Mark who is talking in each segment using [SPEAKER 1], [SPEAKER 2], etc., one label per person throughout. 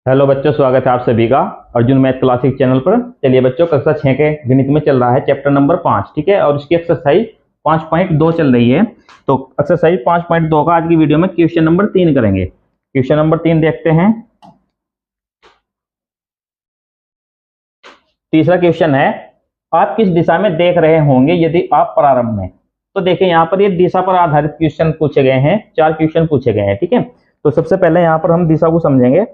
[SPEAKER 1] Hello बच्चों, स्वागत है आप सभी का अर्जुन मैथ क्लासिक चैनल पर। चलिए बच्चों, कक्षा 6 के गणित में चल रहा है चैप्टर नंबर 5, ठीक है। और इसकी एक्सरसाइज 5.2 चल रही है। तो एक्सरसाइज 5.2 का आज की वीडियो में क्वेश्चन नंबर 3 करेंगे। क्वेश्चन नंबर 3 देखते हैं। तीसरा क्वेश्चन है, आप किस दिशा में देख रहे होंगे यदि आप प्रारंभ में। तो देखिए यहाँ पर ये दिशा पर आधारित क्वेश्चन पूछे गए हैं, 4 क्वेश्चन पूछे गए हैं, ठीक है। तो सबसे पहले यहाँ पर हम दिशा को समझेंगे।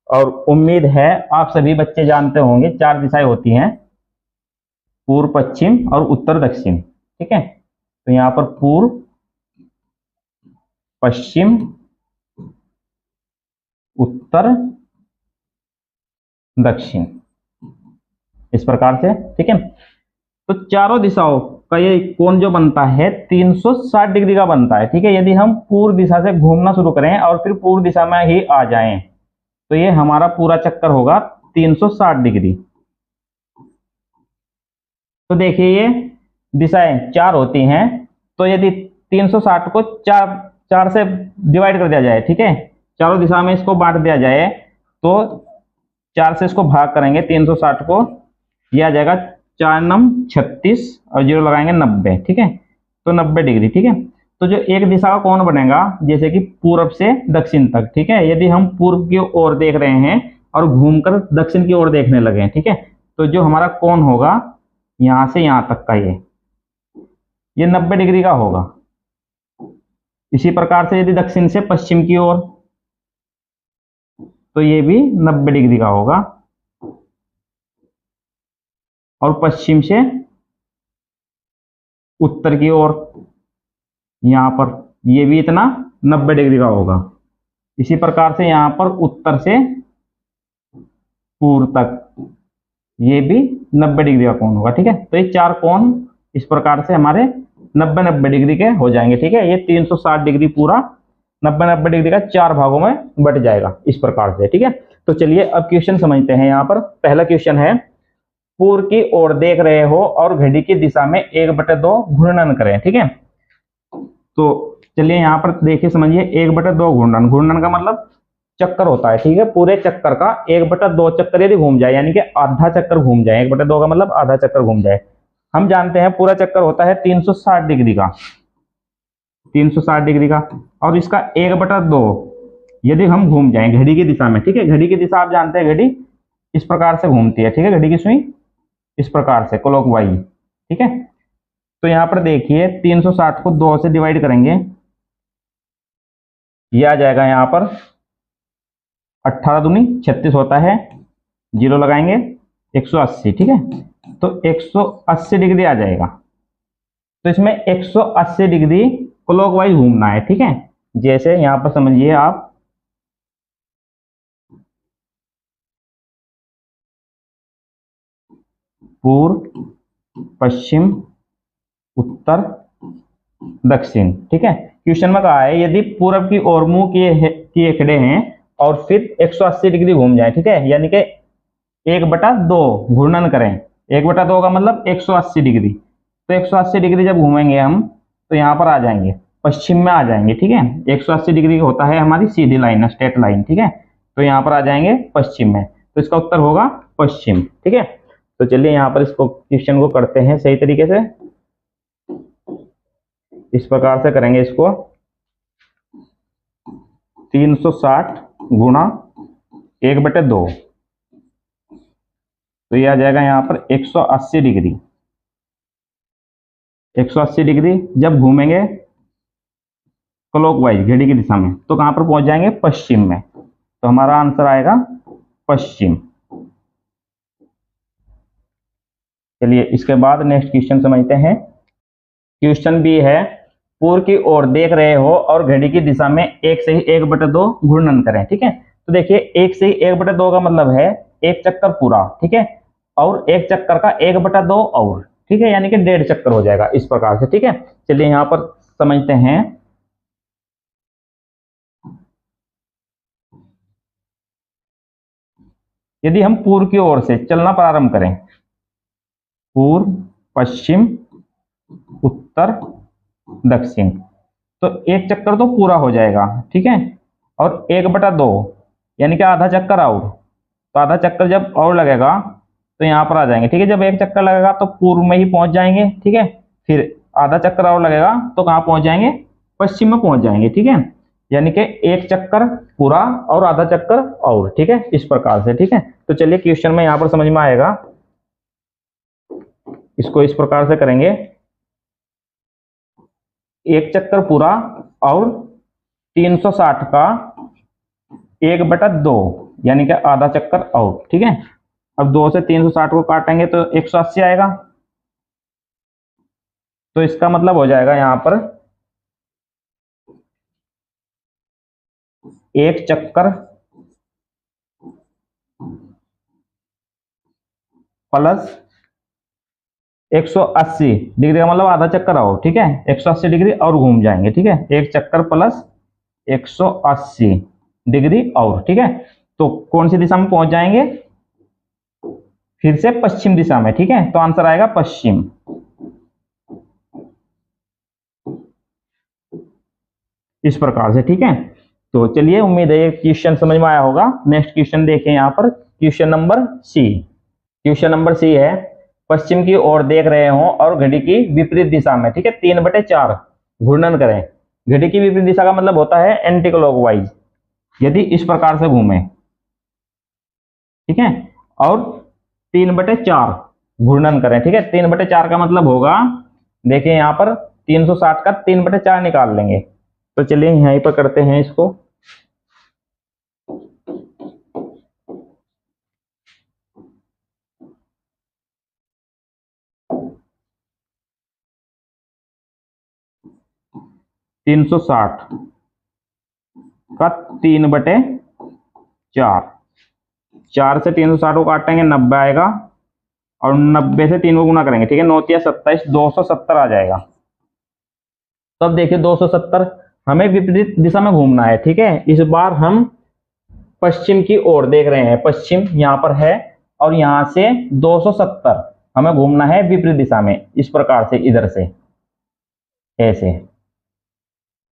[SPEAKER 1] और उम्मीद है आप सभी बच्चे जानते होंगे 4 दिशाएं होती हैं, पूर्व, पश्चिम और उत्तर, दक्षिण, ठीक है। तो यहां पर पूर्व, पश्चिम, उत्तर, दक्षिण, इस प्रकार से, ठीक है। तो चारों दिशाओं का ये कोण जो बनता है 360 डिग्री का बनता है, ठीक है। यदि हम पूर्व दिशा से घूमना शुरू करें और फिर पूर्व दिशा में ही आ जाएं तो ये हमारा पूरा चक्कर होगा 360 डिग्री। तो देखिए ये दिशाएं 4 होती हैं। तो यदि 360 को 4 से डिवाइड कर दिया जाए, ठीक है, चारों दिशा में इसको बांट दिया जाए तो 4 से इसको भाग करेंगे 360 को, यह आ जाएगा 4 नम 36 और 0 लगाएंगे 90, ठीक है। तो 90 डिग्री, ठीक है। तो जो एक दिशा का कोण बनेगा जैसे कि पूर्व से दक्षिण तक, ठीक है। यदि हम पूर्व की ओर देख रहे हैं और घूमकर दक्षिण की ओर देखने लगे, ठीक है, तो जो हमारा कोण होगा यहां से यहां तक का ये 90 डिग्री का होगा। इसी प्रकार से यदि दक्षिण से पश्चिम की ओर तो ये भी 90 डिग्री का होगा, और पश्चिम से उत्तर की ओर यहां पर ये भी इतना 90 डिग्री का होगा। इसी प्रकार से यहां पर उत्तर से पूर्व तक ये भी 90 डिग्री का कोण होगा, ठीक है। तो ये 4 कोण इस प्रकार से हमारे 90-90 डिग्री के हो जाएंगे, ठीक है। ये 360 डिग्री पूरा 90-90 डिग्री का 4 भागों में बट जाएगा इस प्रकार से, ठीक है। तो चलिए अब क्वेश्चन समझते हैं। यहाँ पर पहला क्वेश्चन है, पूर्व की ओर देख रहे हो और घड़ी की दिशा में 1/2 घूर्णन करें, ठीक है। तो चलिए यहाँ पर देखिए, समझिए 1/2 घूर्णन। घूर्णन का मतलब चक्कर होता है, ठीक है। पूरे चक्कर का 1/2 चक्कर यदि घूम जाए, यानी कि आधा चक्कर घूम जाए, 1/2 का मतलब आधा चक्कर घूम जाए। हम जानते हैं पूरा चक्कर होता है 360 डिग्री का, 360 डिग्री का, और इसका 1/2 यदि हम घूम जाएं घड़ी की दिशा में, ठीक है। घड़ी की दिशा आप जानते हैं, घड़ी इस प्रकार से घूमती है, ठीक है। घड़ी की सुई इस प्रकार से क्लॉकवाइज, ठीक है। तो यहां पर देखिए 360 को 2 से डिवाइड करेंगे, यह आ जाएगा यहाँ पर 18 दूनी 36 होता है, 0 लगाएंगे 180, ठीक है। तो 180 डिग्री आ जाएगा। तो इसमें 180 डिग्री क्लॉकवाइज घूमना है, ठीक है। जैसे यहां पर समझिए आप, पूर्व, पश्चिम, उत्तर, दक्षिण, ठीक है। क्वेश्चन में कहा है यदि पूर्व की ओर मुंह किए खड़े हैं और फिर 180 डिग्री घूम जाए, ठीक है, यानी कि 1/2 घूर्णन करें। 1/2 का मतलब 180 डिग्री। तो 180 डिग्री जब घूमेंगे हम तो यहाँ पर आ जाएंगे, पश्चिम में आ जाएंगे, ठीक है। 180 डिग्री होता है हमारी सीधी लाइन, स्ट्रेट लाइन, ठीक है। तो यहाँ पर आ जाएंगे पश्चिम में, तो इसका उत्तर होगा पश्चिम, ठीक है। तो चलिए यहाँ पर इसको क्वेश्चन को करते हैं सही तरीके से। इस प्रकार से करेंगे इसको, 360 गुणा 1/2, तो ये आ जाएगा यहाँ पर 180 डिग्री। 180 डिग्री जब घूमेंगे क्लॉकवाइज घड़ी की दिशा में तो कहां पर पहुंच जाएंगे, पश्चिम में। तो हमारा आंसर आएगा पश्चिम। चलिए इसके बाद नेक्स्ट क्वेश्चन समझते हैं। क्वेश्चन बी है, पूर्व की ओर देख रहे हो और घड़ी की दिशा में 1 से ही 1/2 घूर्णन करें, ठीक है। तो देखिए 1 से ही 1/2 का मतलब है एक चक्कर पूरा, ठीक है, और एक चक्कर का 1/2 और, ठीक है, यानी कि 1.5 चक्कर हो जाएगा इस प्रकार से, ठीक है। चलिए यहां पर समझते हैं। यदि हम पूर्व की ओर से चलना प्रारंभ करें, पूर्व, पश्चिम, उत्तर, दक्षिण, तो एक चक्कर तो पूरा हो जाएगा, ठीक है, और 1/2 यानी कि आधा चक्कर और, तो आधा चक्कर जब और लगेगा तो यहाँ पर आ जाएंगे, ठीक है। जब एक चक्कर लगेगा तो पूर्व में ही पहुंच जाएंगे, ठीक है। फिर आधा चक्कर और लगेगा तो कहाँ पहुंच जाएंगे, पश्चिम में पहुंच जाएंगे, ठीक है। यानी कि एक चक्कर पूरा और आधा चक्कर और, ठीक है, इस प्रकार से, ठीक है। तो चलिए क्वेश्चन में यहाँ पर समझ में आएगा, इसको इस प्रकार से करेंगे, एक चक्कर पूरा और 360 का 1/2, यानी कि आधा चक्कर और, ठीक है। अब 2 से 360 को काटेंगे तो 180 आएगा, तो इसका मतलब हो जाएगा यहाँ पर एक चक्कर प्लस 180 डिग्री का मतलब आधा चक्कर और, ठीक है। 180 डिग्री और घूम जाएंगे, ठीक है। एक चक्कर प्लस 180 डिग्री और, ठीक है। तो कौन सी दिशा में पहुंच जाएंगे, फिर से पश्चिम दिशा में, ठीक है। तो आंसर आएगा पश्चिम, इस प्रकार से, ठीक है। तो चलिए, उम्मीद है ये क्वेश्चन समझ में आया होगा। नेक्स्ट क्वेश्चन देखें यहाँ पर, question number C. Question number C है, पश्चिम की ओर देख रहे हो और घड़ी की विपरीत दिशा में, ठीक है, 3/4 घूर्णन करें। घड़ी की विपरीत दिशा का मतलब होता है एंटी क्लॉकवाइज। यदि इस प्रकार से घूमे, ठीक है, और 3/4 घूर्णन करें, ठीक है। 3/4 का मतलब होगा, देखिए यहाँ पर 360 का 3/4 निकाल लेंगे। तो चलिए यहीं पर करते हैं इसको। तीन सौ साठ का 3/4, 4 से 360 को काटेंगे 90 आएगा, और 90 से 3 को गुना करेंगे, ठीक है। 9 या 27, 270 आ जाएगा। तब तो देखिए 270, हमें विपरीत दिशा में घूमना है, ठीक है। इस बार हम पश्चिम की ओर देख रहे हैं, पश्चिम यहाँ पर है, और यहाँ से 270 हमें घूमना है विपरीत दिशा में, इस प्रकार से, इधर से ऐसे।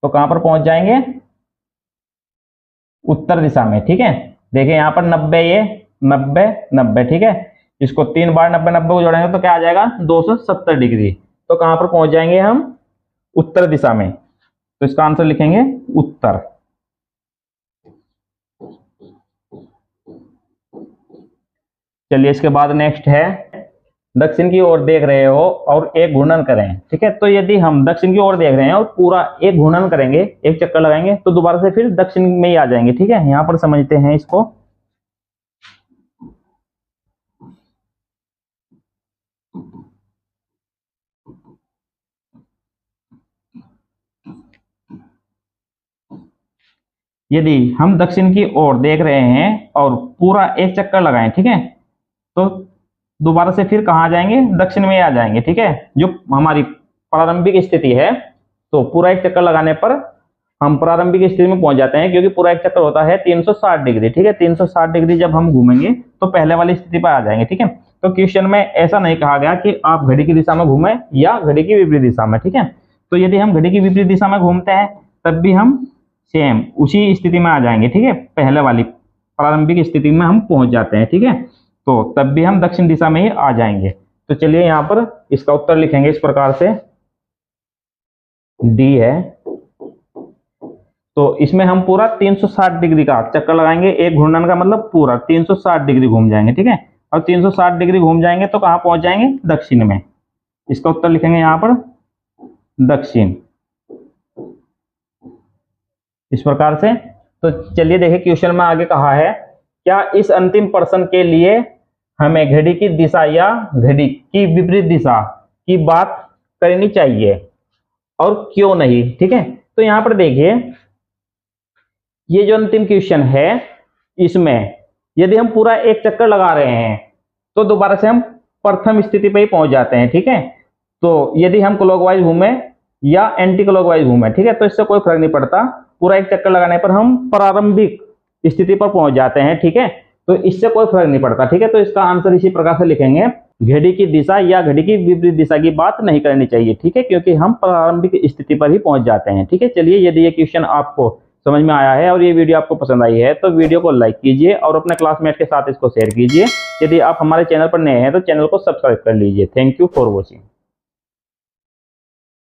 [SPEAKER 1] तो कहां पर पहुंच जाएंगे, उत्तर दिशा में, ठीक है। देखिए यहाँ पर 90, ये 90 90, ठीक है। इसको 3 बार 90 90 को जोड़ेंगे तो क्या आ जाएगा, 270 डिग्री। तो कहां पर पहुंच जाएंगे हम, उत्तर दिशा में। तो इसका आंसर लिखेंगे उत्तर। चलिए इसके बाद नेक्स्ट है, दक्षिण की ओर देख रहे हो और एक घूर्णन करें, ठीक है। तो यदि हम दक्षिण की ओर देख रहे हैं और पूरा एक घूर्णन करेंगे, एक चक्कर लगाएंगे, तो दोबारा से फिर दक्षिण में ही आ जाएंगे, ठीक है। यहां पर समझते हैं इसको। यदि हम दक्षिण की ओर देख रहे हैं और पूरा एक चक्कर लगाएं, ठीक है, तो दोबारा से फिर कहाँ आ जाएंगे, दक्षिण में आ जाएंगे, ठीक है। जो हमारी प्रारंभिक स्थिति है, तो पूरा एक चक्कर लगाने पर हम प्रारंभिक स्थिति में पहुंच जाते हैं, क्योंकि पूरा एक चक्कर होता है 360 डिग्री, ठीक है। 360 डिग्री जब हम घूमेंगे तो पहले वाली स्थिति पर आ जाएंगे, ठीक है। तो क्वेश्चन में ऐसा नहीं कहा गया कि आप घड़ी की दिशा में घूमें या घड़ी की विपरीत दिशा में, ठीक है। तो यदि हम घड़ी की विपरीत दिशा में घूमते हैं तब भी हम सेम उसी स्थिति में आ जाएंगे, ठीक है। पहले वाली प्रारंभिक स्थिति में हम पहुंच जाते हैं, ठीक है। तो तब भी हम दक्षिण दिशा में ही आ जाएंगे। तो चलिए यहाँ पर इसका उत्तर लिखेंगे इस प्रकार से, डी है। तो इसमें हम पूरा 360 डिग्री का चक्कर लगाएंगे, एक घूर्णन का मतलब पूरा 360 डिग्री घूम जाएंगे, ठीक है। और 360 डिग्री घूम जाएंगे तो कहाँ पहुंच जाएंगे, दक्षिण में। इसका उत्तर लिखेंगे यहाँ पर दक्षिण, इस प्रकार से। तो चलिए देखिए क्वेश्चन में आगे कहा है, क्या इस अंतिम प्रश्न के लिए हमें घड़ी की दिशा या घड़ी की विपरीत दिशा की बात करनी चाहिए और क्यों नहीं, ठीक है। तो यहां पर देखिए, ये जो अंतिम क्वेश्चन है, इसमें यदि हम पूरा एक चक्कर लगा रहे हैं तो दोबारा से हम प्रथम स्थिति पे ही पहुंच जाते हैं, ठीक है। तो यदि हम क्लॉकवाइज घूमे या एंटी क्लॉकवाइज घूमे, ठीक है, तो इससे कोई फर्क नहीं पड़ता। पूरा एक चक्कर लगाने पर हम प्रारंभिक स्थिति पर पहुंच जाते हैं, ठीक है। तो इससे कोई फर्क नहीं पड़ता, ठीक है। तो इसका आंसर इसी प्रकार से लिखेंगे, घड़ी की दिशा या घड़ी की विपरीत दिशा की बात नहीं करनी चाहिए, ठीक है, क्योंकि हम प्रारंभिक स्थिति पर ही पहुंच जाते हैं, ठीक है। चलिए यदि ये क्वेश्चन आपको समझ में आया है और ये वीडियो आपको पसंद आई है तो वीडियो को लाइक कीजिए और अपने क्लासमेट के साथ इसको शेयर कीजिए। यदि आप हमारे चैनल पर नए हैं तो चैनल को सब्सक्राइब कर लीजिए। Thank you for watching.